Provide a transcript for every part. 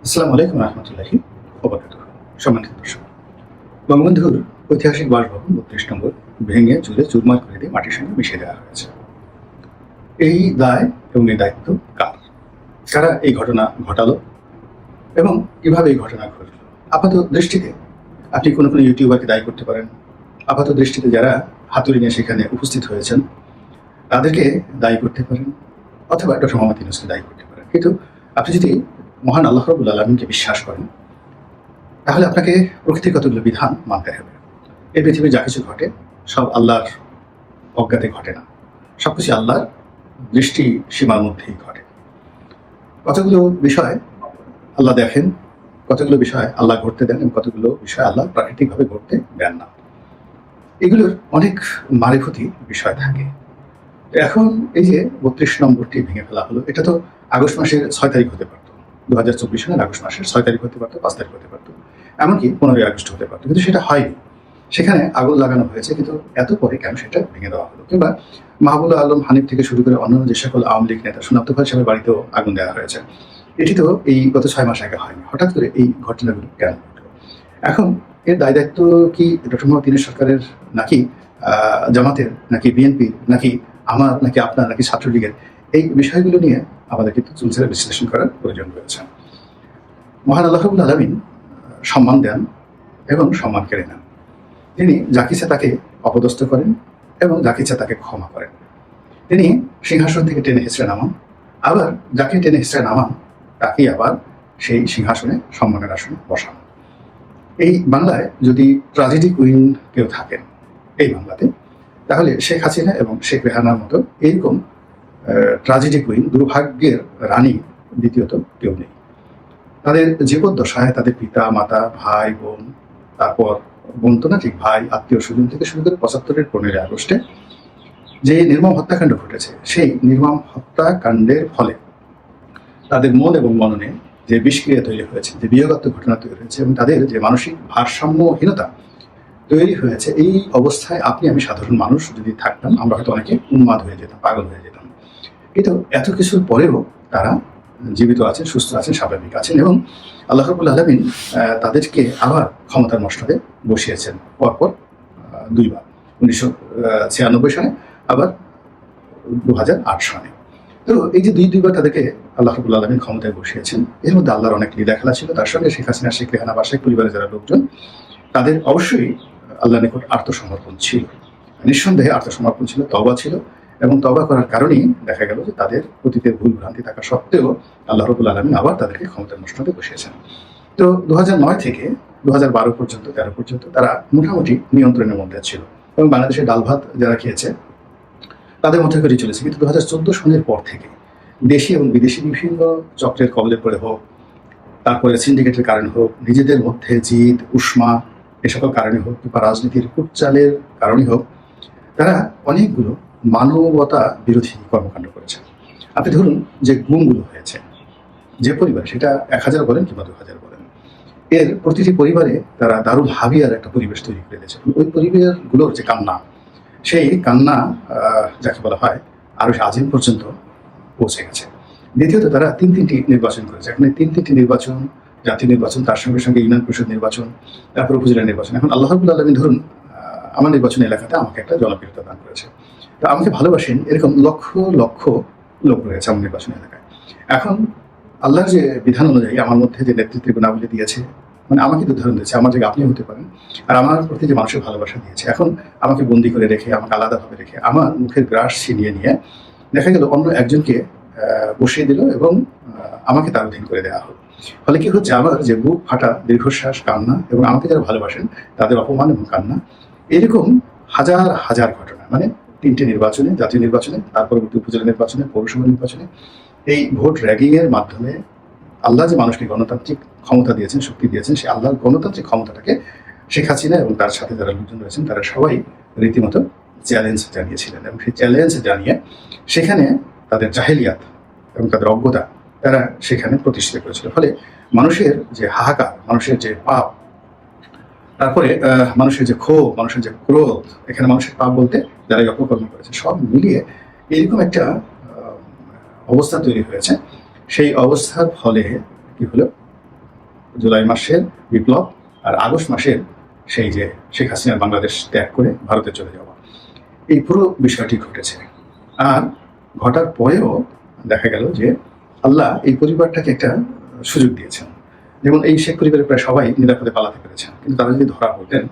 আসসালামু আলাইকুম রহমতুল্লাহি ওবারাকাতুহু। সম্মানিত দর্শক, বঙ্গবন্ধুর ঐতিহাসিক বাসভবন ৩২ নম্বর ভেঙে চুরে চুরমার করে দিয়ে মাটির সঙ্গে মিশিয়ে দেওয়া হয়েছে। এই দায় এবং এই দায়িত্ব কার? কারা এই ঘটনা ঘটালো এবং কিভাবে এই ঘটনা ঘটল? আপাত দৃষ্টিতে আপনি কোনো ইউটিউবারকে দায়ী করতে পারেন। আপাত দৃষ্টিতে যারা হাতুড়ি নিয়ে সেখানে উপস্থিত হয়েছেন তাদেরকে দায়ী করতে পারেন, অথবা ডক্টর মোহাম্মদ ইউনূসকে দায়ী করতে পারেন। কিন্তু আপনি যদি মহান আল্লাহ রাব্বুল আলামিনকে বিশ্বাস করেন, তাহলে আপনাকে প্রকৃতির কতগুলো বিধান মানতে হবে। এই পৃথিবীর যা কিছু ঘটে সব আল্লাহর অজ্ঞাতে ঘটে না, সবকিছু আল্লাহর দৃষ্টি সীমার মধ্যেই ঘটে। কতগুলো বিষয় আল্লাহ দেখেন, কতগুলো বিষয় আল্লাহ ঘটতে দেন এবং কতগুলো বিষয় আল্লাহ প্রাকৃতিকভাবে ঘটতে দেন না। এগুলোর অনেক মারিফতি বিষয় থাকে। এখন এই যে ৩২ নম্বরটি ভেঙে ফেলা হলো, এটা তো আগস্ট মাসের ৬ তারিখ হতে পারতো, ২০২৪ সালের আগস্ট মাসের ৬ তারিখ হতে পারতো, ৫ তারিখ হতে পারতো, এমনকি ১৫ই আগস্ট হতে পারতো, কিন্তু সেটা হয়নি। সেখানে আগুন লাগানো হয়েছে, কিন্তু এত পরে কেন সেটা ভেঙে দেওয়া হলো? কিংবা মাহবুবুল আলম হানিফ থেকে শুরু করে অন্যান্য যে সকল আওয়ামী লীগ নেতা, সুনাপ্ত ভাই সাহেবের বাড়িতেও আগুন দেওয়া হয়েছে। এটি তো এই গত ৬ মাস আগে হয়নি, হঠাৎ করে এই ঘটনাগুলো কেন ঘটলো? এখন এর দায় দায়িত্ব কি ডক্টর মোহাম্মদ ইউনূস সরকারের, নাকি জামাতের, নাকি বিএনপির, নাকি আমার, নাকি আপনার, নাকি ছাত্রলীগের? এই বিষয়গুলো নিয়ে আমাদের কিন্তু চুলচেরা বিশ্লেষণ করার প্রয়োজন রয়েছে। মহান আল্লাহ রাব্বুল আলামিন সম্মান দেন এবং সম্মান কেড়ে নেন। তিনি যাকে ইচ্ছা তাকে অপদস্থ করেন এবং যাকে ইচ্ছা তাকে ক্ষমা করেন। তিনি সিংহাসন থেকে টেনে হেঁচড়ে নামান, আবার যাকে টেনে হেঁচড়ে নামান তাকেই আবার সেই সিংহাসনে, সম্মানের আসনে বসান। এই বাংলায় যদি ট্রাজেডি কুইন কেউ থাকেন এই বাংলাতে, তাহলে শেখ হাসিনা এবং শেখ রেহানার মতো এইরকম ট্রাজেডি কুইন, দুর্ভাগ্যের রানী দ্বিতীয়ত কেউ নেই। তাদের জীবদ্দশায় তাদের পিতা মাতা, ভাই বোন, তারপর বোন তো না ঠিক, ভাই, আত্মীয় স্বজন থেকে শুরু করে ৭৫-এর ১৫ই আগস্টে যে নির্মম হত্যাকাণ্ড ঘটেছে, সেই নির্মম হত্যাকাণ্ডের ফলে তাদের মন এবং মননে যে বিষক্রিয়া তৈরি হয়েছে, যে বিয়োগাত্মক ঘটনা তৈরি হয়েছে এবং তাদের যে মানসিক ভারসাম্যহীনতা তৈরি হয়েছে, এই অবস্থায় আপনি আমি সাধারণ মানুষ যদি থাকতাম, আমরা হয়তো অনেকে উন্মাদ হয়ে যেতাম, পাগল হয়ে যেতাম। কিন্তু এত কিছুর পরেও তারা জীবিত আছেন, সুস্থ আছেন, স্বাভাবিক আছেন এবং আল্লাহ রাব্বুল আলামিন তাদেরকে আবার ক্ষমতার মসনদে বসিয়েছেন পরপর দুইবার, ১৯৯৬ সালে, আবার ২০০৮ সালে। তো এই যে দুইবার তাদেরকে আল্লাহ রাব্বুল আলামিন ক্ষমতায় বসিয়েছেন, এর মধ্যে আল্লাহর অনেক লীলা খেলা ছিল। তার সঙ্গে শেখ হাসিনা, শেখ রেহানা বা শেখ পরিবারের যারা লোকজন, তাদের অবশ্যই আল্লাহর নিকট আত্মসমর্পণ ছিল, নিঃসন্দেহে আত্মসমর্পণ ছিল, তওবা ছিল, এবং তওবা করার কারণেই দেখা গেল যে তাদের অতীতের ভুল ভ্রান্তি থাকা সত্ত্বেও আল্লাহ রাব্বুল আলামিন আবার তাদেরকে ক্ষমতার মসনদে বসিয়েছেন। তো ২০০৯ থেকে ২০১২ পর্যন্ত, ১৩ পর্যন্ত তারা মোটামুটি নিয়ন্ত্রণের মধ্যে ছিল এবং বাংলাদেশের ডাল ভাত যারা খেয়েছে তাদের মধ্যে করেই চলেছে। কিন্তু ২০১৪ সনের পর থেকে দেশি এবং বিদেশি বিভিন্ন চক্রের কবলে পড়ে হোক, তারপরে সিন্ডিকেটের কারণে হোক, নিজেদের মধ্যে জিদ উষ্মা এ সকল কারণে হোক, কিংবা রাজনীতির কুটচালের কারণে হোক, তারা অনেকগুলো মানবতা বিরোধী কর্মকাণ্ড করেছে। আপনি ধরুন যে গুমগুলো হয়েছে, যে পরিবার, সেটা ১,০০০ বলেন কিংবা ২,০০০ বলেন, এর প্রতিটি পরিবারে তারা দারুল হাবিয়ার একটা পরিবেশ তৈরি করে দিয়েছে। ওই পরিবারগুলোর যে কান্না, সেই কান্না যাকে বলা হয় আরো আজিম পর্যন্ত পৌঁছে গেছে। দ্বিতীয়ত তারা তিনটি নির্বাচন করেছে। এখন এই তিনটি নির্বাচন, জাতীয় নির্বাচন, তার সঙ্গে সঙ্গে ইউনিয়ন পরিষদ নির্বাচন, তারপর উপজেলা নির্বাচন। এখন আল্লাহ রাব্বুল আলামিন ধরুন আমার নির্বাচনী এলাকাতে আমাকে একটা জনপ্রিয়তা দান করেছে, তো আমাকে ভালোবাসেন এরকম লক্ষ লক্ষ লোক রয়েছে আমার নির্বাচনী এলাকায়। এখন আল্লাহর যে বিধান অনুযায়ী আমার মধ্যে যে নেতৃত্বের গুণাবলী দিয়েছে, মানে আমাকে উদাহরণ দিয়েছে, আমার জায়গায় আপনি হতে পারেন, আর আমার প্রতি যে মানুষের ভালোবাসা দিয়েছে, এখন আমাকে বন্দি করে রেখে, আমাকে আলাদাভাবে রেখে, আমার মুখের গ্রাস ছিনিয়ে নিয়ে দেখা গেল অন্য একজনকে বসিয়ে দিল এবং আমাকে তার অধীন করে দেওয়া হলো। ফলে কি হচ্ছে, আমার যে বুক ফাটা দীর্ঘশ্বাস, কান্না, এবং আমাকে যারা ভালোবাসেন তাদের অপমান এবং কান্না, এরকম হাজার হাজার ঘটনা, মানে তিনটে নির্বাচনে, জাতীয় নির্বাচনে, তার পরবর্তী উপজেলা নির্বাচনে, পৌরসভা নির্বাচনে, এই ভোট র্যাগিং এর মাধ্যমে আল্লাহ যে মানুষকে গণতান্ত্রিক ক্ষমতা দিয়েছেন, শক্তি দিয়েছেন, সেই আল্লাহর গণতান্ত্রিক ক্ষমতাটাকে শেখ হাসিনা এবং তার সাথে যারা লোকজন রয়েছেন তারা সবাই রীতিমতো চ্যালেঞ্জ জানিয়েছিলেন এবং সেই চ্যালেঞ্জ জানিয়ে সেখানে তাদের জাহেলিয়াত এবং তাদের অজ্ঞতা তারা সেখানে প্রতিষ্ঠিত করেছিল। ফলে মানুষের যে হাহাকার, মানুষের যে পাপ, তারপরে মানুষের যে ক্ষোভ, মানুষের যে ক্রোধ, এখানে মানুষের পাপ বলতে যারা এই অপকর্ম করেছে, সব মিলিয়ে এরকম একটা অবস্থা তৈরি হয়েছে। সেই অবস্থার ফলে কি হলো, জুলাই মাসের বিপ্লব আর আগস্ট মাসের সেই যে শেখ হাসিনার বাংলাদেশ ত্যাগ করে ভারতে চলে যাওয়া, এই পুরো বিষয়টি ঘটেছে। আর ঘটার পরেও দেখা গেল যে আল্লাহ এই পরিবারটাকে একটা সুযোগ দিয়েছেন। যেমন এই শেখ পরিবারের প্রায় সবাই নিরাপদে পালাতে পেরেছেন, কিন্তু তারা যদি ধরা হতেন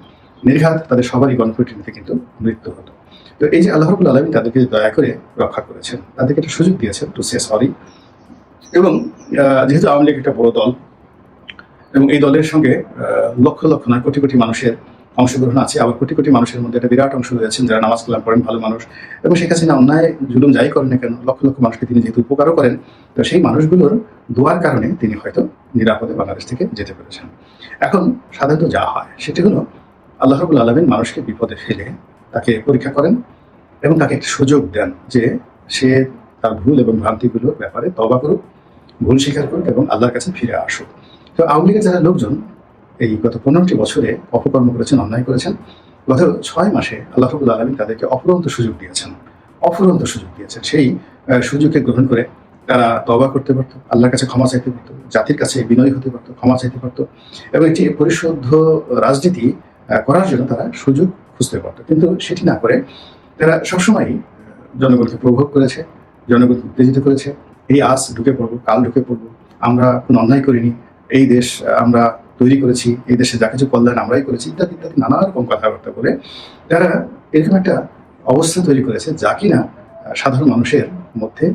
নির্ঘাত তাদের সবারই গণপিটুনিতে কিন্তু মৃত্যু হতো। তো এই যে আল্লাহ রাব্বুল আলামিন তাদেরকে দয়া করে রক্ষা করেছেন, তাদেরকে একটা সুযোগ দিয়েছেন টু সে সরি। এবং যেহেতু আওয়ামী লীগ একটা বড় দল এবং এই দলের সঙ্গে লক্ষ লক্ষ নয় কোটি কোটি মানুষের অংশগ্রহণ আছে, আবার কোটি কোটি মানুষের মধ্যে একটা বিরাট অংশ রয়েছেন যারা নামাজ কালাম পড়েন, ভালো মানুষ, এবং শেখ হাসিনা অন্যায় জুলুম যাই করেন না কেন লক্ষ লক্ষ মানুষকে তিনি যেহেতু উপকারও করেন, তো সেই মানুষগুলোর দোয়ার কারণে তিনি হয়তো নিরাপদে বাংলাদেশ থেকে যেতে পেরেছেন। এখন সাধারণত যা হয় সেটি হলো আল্লাহ রাব্বুল আলামিন মানুষকে বিপদে ফেলে তাকে পরীক্ষা করেন এবং তাকে একটা সুযোগ দেন যে সে তার ভুল এবং ভ্রান্তিগুলোর ব্যাপারে তওবা করুক, ভুল স্বীকার করুক এবং আল্লাহর কাছে ফিরে আসুক। তো আওয়ামী লীগের যারা লোকজন এই গত 15টি বছরে অপকর্ম করেছেন, অন্যায় করেছেন, গত 6 মাসে আল্লাহ রাব্বুল আলামিন তাদেরকে অফুরন্ত সুযোগ দিয়েছেন, অফুরন্ত সুযোগ দিয়েছেন। সেই সুযোগকে গ্রহণ করে তারা তওবা করতে পারতো, আল্লাহর কাছে ক্ষমা চাইতে পারতো, জাতির কাছে বিনয়ী হতে পারতো, ক্ষমা চাইতে পারতো এবং একটি পরিশুদ্ধ রাজনীতি করার জন্য তারা সুযোগ খুঁজতে পারতো। কিন্তু সেটি না করে তারা সবসময় জনগণকে প্রভোগ করেছে, জনগণকে উত্তেজিত করেছে। এই আজ ঢুকে পড়বো, কাল ঢুকে পড়বো, আমরা কোনো অন্যায় করিনি, এই দেশ আমরা তৈরি করেছি, এই দেশে যা কিছু কল্যাণ আমরাই করেছি, ইত্যাদি ইত্যাদি নানা রকম কথাবার্তা বলে তারা এরকম একটা অবস্থা তৈরি করেছে যা কিনা সাধারণ মানুষের মধ্যে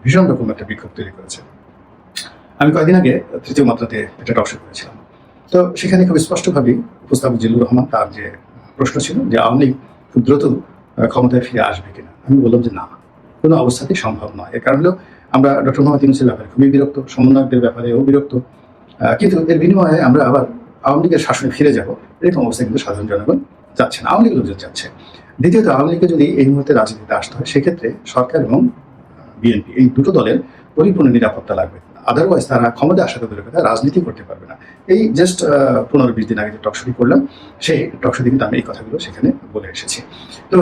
ভীষণ রকম একটা বিক্ষোভ তৈরি করেছে। আমি কয়েকদিন আগে তৃতীয় মাত্রাতে একটা টকশো করেছিলাম, তো সেখানে খুব স্পষ্টভাবেই উপস্থাপক জিল্লুর রহমান তার যে প্রশ্ন ছিল যে আওয়ামী লীগ খুব দ্রুত ক্ষমতায় ফিরে আসবে কিনা, আমি বললাম যে না, কোনো অবস্থাতেই সম্ভব নয়। এর কারণ হলো আমরা ডক্টর মোহাম্মদ ইউনূসের ব্যাপারে খুবই বিরক্ত, সমন্বয়কদের ব্যাপারেও বিরক্ত, কিন্তু এর বিনিময়ে আমরা আবার আওয়ামী লীগের শাসনে ফিরে যাব এরকম অবস্থায় কিন্তু সাধারণ জনগণ যাচ্ছে না, আওয়ামী লীগের লোকজন যাচ্ছে। দ্বিতীয়ত আওয়ামী লীগকে যদি এই মুহূর্তে রাজনীতিতে আসতে হয় সেক্ষেত্রে সরকার এবং বিএনপি এই দুটো দলের পরিপূর্ণ নিরাপত্তা লাগবে, আদারওয়াইজ তারা ক্ষমতা আসাতে দূরের কথা রাজনীতি করতে পারবে না। এই জাস্ট 15-20 দিন আগে যে টকশোটি করলাম সেই টকশোতে কিন্তু আমি এই কথাগুলো সেখানে বলে এসেছি। তো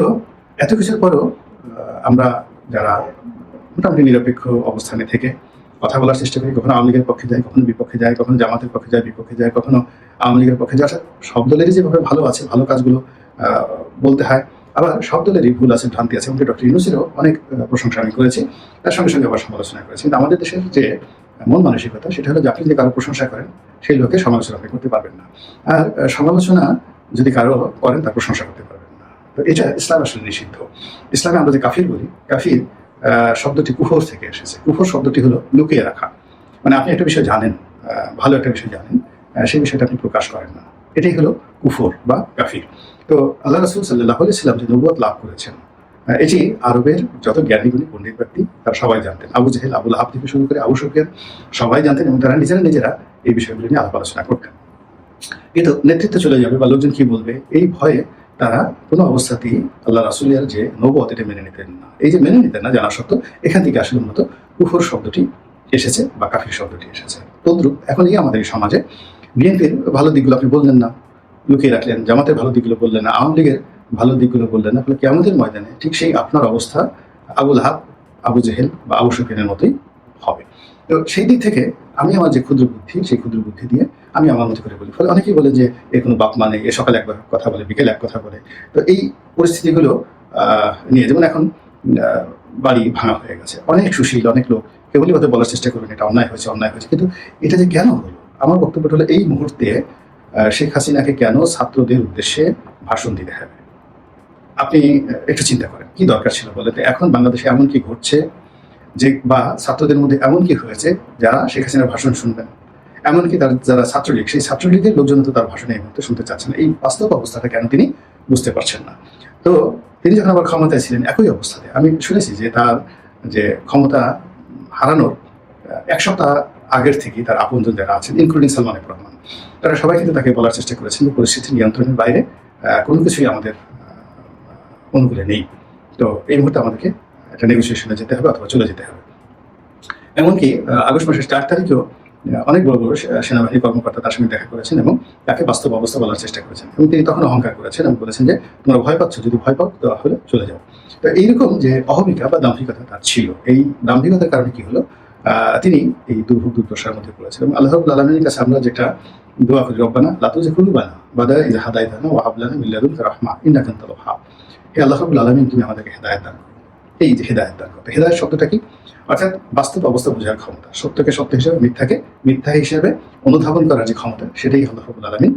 এত কিছুর পরও আমরা যারা মোটামুটি নিরপেক্ষ অবস্থানে থেকে কথা বলার চেষ্টা করি, কখনো আওয়ামী লীগের পক্ষে যায়, কখনো বিপক্ষে যায়, কখনো জামাতের পক্ষে যায়, বিপক্ষে যায়, কখনো আওয়ামী লীগের পক্ষে যায়। সব দলেরই যেভাবে ভালো আছে, ভালো কাজগুলো বলতে হয়, আবার সব দলেরই ভুল আছে, ভ্রান্তি আছে। এমনকি ডক্টর ইউনূসেরও অনেক প্রশংসা আমি করেছি, তার সঙ্গে সঙ্গে আবার সমালোচনা করেছি। কিন্তু আমাদের দেশের যে মন মানসিকতা সেটা হলো যে আপনি যে কারো প্রশংসা করেন সেই লোকের সমালোচনা আপনি করতে পারবেন না, আর সমালোচনা যদি কারো করেন তার প্রশংসা করতে পারবেন না। তো এটা ইসলাম আসলে নিষিদ্ধ। ইসলামে আমরা যে কাফির বলি, কাফির শব্দটি কুফর থেকে এসেছে। কুফর শব্দটি হলো লুকিয়ে রাখা, মানে আপনি একটা বিষয় জানেন, ভালো একটা বিষয় জানেন, সেই বিষয়টা আপনি প্রকাশ করেন না, এটাই হলো কুফর বা কাফির। তো আল্লাহ রাসূল সাল্লাল্লাহু আলাইহি ওয়াসাল্লাম যে নবুয়ত লাভ করেছেন, এটি আরবের যত জ্ঞানীগুণী পণ্ডিত ব্যক্তি তারা সবাই জানতেন। আবু জেহেল, আবু লাহাব থেকে শুরু করে আবু সুফিয়ান সবাই জানতেন এবং তারা নিজেরা এই বিষয়গুলো নিয়ে আলাপ আলোচনা করতেন। কিন্তু নেতৃত্ব চলে যাবে বা লোকজন কি বলবে এই ভয়ে তারা কোনো অবস্থাতেই আল্লাহ রাসূলের যে নবুয়ত এটা মেনে নিতেন না। এই যে মেনে নিতেন না জানা সত্ত্বেও এখান থেকে আসলে মূলত কুফর শব্দটি এসেছে বা কাফির শব্দটি এসেছে। তদ্রুপ এখন এই আমাদের এই সমাজে বিএনপির ভালো দিকগুলো আপনি বললেন না, লুকিয়ে রাখলেন, জামাতের ভালো দিকগুলো বললেন না, আওয়ামী লীগের ভালো দিকগুলো বললেন না, ফলে কিয়ামতের ময়দানে ঠিক সেই আপনার অবস্থা আবু লাহাব, আবু জেহেল বা আবু সুফিয়ানের মতোই হবে। তো সেই দিক থেকে আমি আমার যে ক্ষুদ্র বুদ্ধি, সেই ক্ষুদ্র বুদ্ধি দিয়ে আমি আমার মতো করে বলি। ফলে অনেকেই বলে যে এর কোনো বাপ মানে, এ সকালে এক কথা বলে, বিকেলে এক কথা বলে। তো এই পরিস্থিতিগুলো নিয়ে যেমন এখন বাড়ি ভাঙা হয়ে গেছে, অনেক সুশীল অনেক লোক কেবলই হয়তো বলার চেষ্টা করবেন এটা অন্যায় হয়েছে, অন্যায় হয়েছে, কিন্তু এটা যে কেন হলো, আমার বক্তব্যটা হলো এই মুহূর্তে শেখ হাসিনাকে কেন ছাত্রদের উদ্দেশ্যে ভাষণ দিতে হবে? আপনি একটু চিন্তা করেন কি দরকার ছিল বলতে? এখন বাংলাদেশে এমন কি ঘটছে যে, বা ছাত্রদের মধ্যে এমন কি হয়েছে যারা শেখ হাসিনার ভাষণ শুনবেন? এমনকি তার যারা ছাত্রলীগ, সেই ছাত্রলীগের লোকজন তো তার ভাষণে এই মুহূর্তে শুনতে চাচ্ছেন না। এই বাস্তব অবস্থাটা কেন তিনি বুঝতে পারছেন না? তো তিনি যখন আবার ক্ষমতায় ছিলেন একই অবস্থাতে আমি শুনেছি যে তার যে ক্ষমতা হারানোর 1 সপ্তাহ আগের থেকেই তার আপনজন যারা আছেন, ইনক্লুডিং সালমান এফ রহমান, তারা সবাই কিন্তু তাকে বলার চেষ্টা করেছেন যে পরিস্থিতি নিয়ন্ত্রণের বাইরে কোনো কিছুই আমাদের অনুকূলে নেই, তো এই মুহূর্তে আমাদেরকে একটা নেগোসিয়েশনে যেতে হবে অথবা চলে যেতে হবে। এমনকি আগস্ট মাসের 4 তারিখেও অনেক বড় বড় সেনাবাহিনী কর্মকর্তা তার সঙ্গে দেখা করেছেন এবং তাকে বাস্তব অবস্থা বলার চেষ্টা করেছেন এবং তিনি তখন অহংকার করেছেন এবং বলেছেন যে তোমরা ভয় পাচ্ছ, যদি ভয় পাও তাহলে চলে যাও। তো এইরকম যে অহমিকা বা দাম্ভিকতা তার ছিল, এই দাম্ভিকতার কারণে কি হলো, তিনি এই দুর্ভোগ দুর্দশার মধ্যে পড়েছেন। এবং আল্লাহ রাব্বুল আলামিনের কাছে আমরা যেটা দোয়া করি, রব্বানা লা তুযিগ কুলুবানা বা'দা ইয হাদাইতানা ওয়া হাব লানা মিন লাদুনকা রাহমা ইন্নাকা আনতাল ওয়াহ্হাব। হে আল্লাহ রাব্বুল আলামিন, তুমি আমাদেরকে হেদায়েত দান করো। এই যে হেদায়েত দান করো, হেদায়েত শব্দটা কি? অর্থাৎ বাস্তব অবস্থা বোঝার ক্ষমতা, সত্যকে সত্য হিসেবে, মিথ্যাকে মিথ্যা হিসেবে অনুধাবন করার যে ক্ষমতা, সেটাই আল্লাহ রাব্বুল আলামিন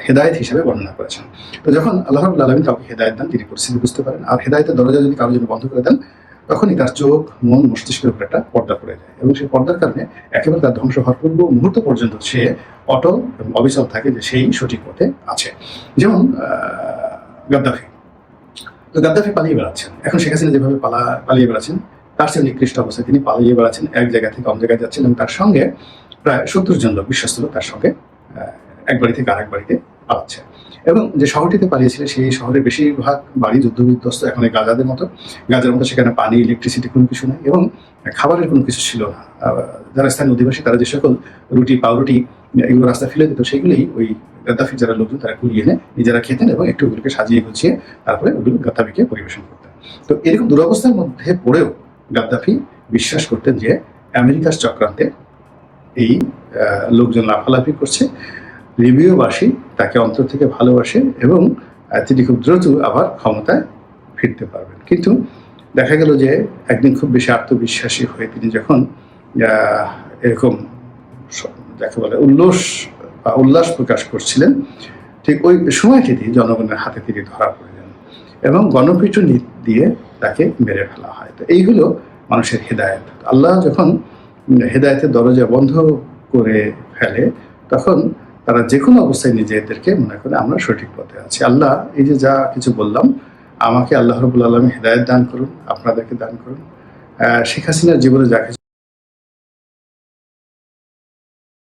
হেদায়েত হিসেবে বর্ণনা করেছেন। তো যখন আল্লাহ রাব্বুল আলামিন কাউকে হেদায়েত দেন, তিনি পরিস্থিতি বুঝতে পারেন। আর হেদায়েতের দরজা যদি কারোর জন্য বন্ধ করে দেন, তখনই তার চোখ, মন, মস্তিষ্কের উপর একটা পর্দা পড়ে যায়, এবং সেই পর্দার কারণে একেবারে তার ধ্বংস হওয়ার পূর্ব মুহূর্ত পর্যন্ত সে অটল এবং অবিচল থাকে যে সেই সঠিক পথে আছে। যেমন গাদ্দাফি। তো গাদ্দাফি পালিয়ে বেড়াচ্ছেন, এখন শেখ হাসিনা যেভাবে পালিয়ে বেড়াচ্ছেন, তার চেয়ে নিকৃষ্ট অবস্থায় তিনি পালিয়ে বেড়াচ্ছেন, এক জায়গা থেকে অন্য জায়গায় যাচ্ছেন, এবং তার সঙ্গে প্রায় 70 জন লোক, বিশ্বস্ত লোক তার সঙ্গে এক বাড়ি থেকে আরেক বাড়িতে পালাচ্ছে। এবং যে শহরটিতে পালিয়েছিলেন, সেই শহরের বেশিরভাগ বাড়ি যুদ্ধবিধ্বস্ত, এখন এই গাজার মতো সেখানে পানি, ইলেকট্রিসিটি কোনো কিছু নেই, এবং খাবারের কোনো কিছু ছিল না। যারা স্থানীয় অধিবাসী, তারা যে সকল রুটি, পাউরুটি এগুলো রাস্তা ফেলে দিত, সেগুলোই ওই গাদ্দাফির যারা লোকজন তারা কুড়িয়ে এনে নিজেরা খেতেন, এবং একটু ওগুলোকে সাজিয়ে গুছিয়ে তারপরে ওগুলো গাদ্দাফিকে পরিবেশন করতেন। তো এরকম দুরবস্থার মধ্যে পড়েও গাদ্দাফি বিশ্বাস করতেন যে আমেরিকার চক্রান্তে এই লোকজন লাফালাফি করছে, লিবীয়বাসী তাকে অন্তর থেকে ভালোবাসে, এবং তিনি খুব দ্রুত আবার ক্ষমতায় ফিরতে পারবেন। কিন্তু দেখা গেল যে একদিন খুব বেশি আত্মবিশ্বাসী হয়ে তিনি যখন এরকম যাকে বলে উল্লাস প্রকাশ করছিলেন, ঠিক ওই সময়টিতে জনগণের হাতে তিনি ধরা পড়ে যান, এবং গণপিটুনি দিয়ে তাকে মেরে ফেলা হয়। তো এই হলো মানুষের হেদায়েত। আল্লাহ যখন হেদায়েতের দরজা বন্ধ করে ফেলে, তখন তারা যে কোনো অবস্থায় নিজেদেরকে মনে করে আমরা সঠিক পথে আছি। আল্লাহ এই যে যা কিছু বললাম, আমাকে আল্লাহ রাব্বুল আলামিন হেদায়েত দান করুন, আপনাদেরকে দান করুন। শেখ হাসিনার জীবনে যা কিছু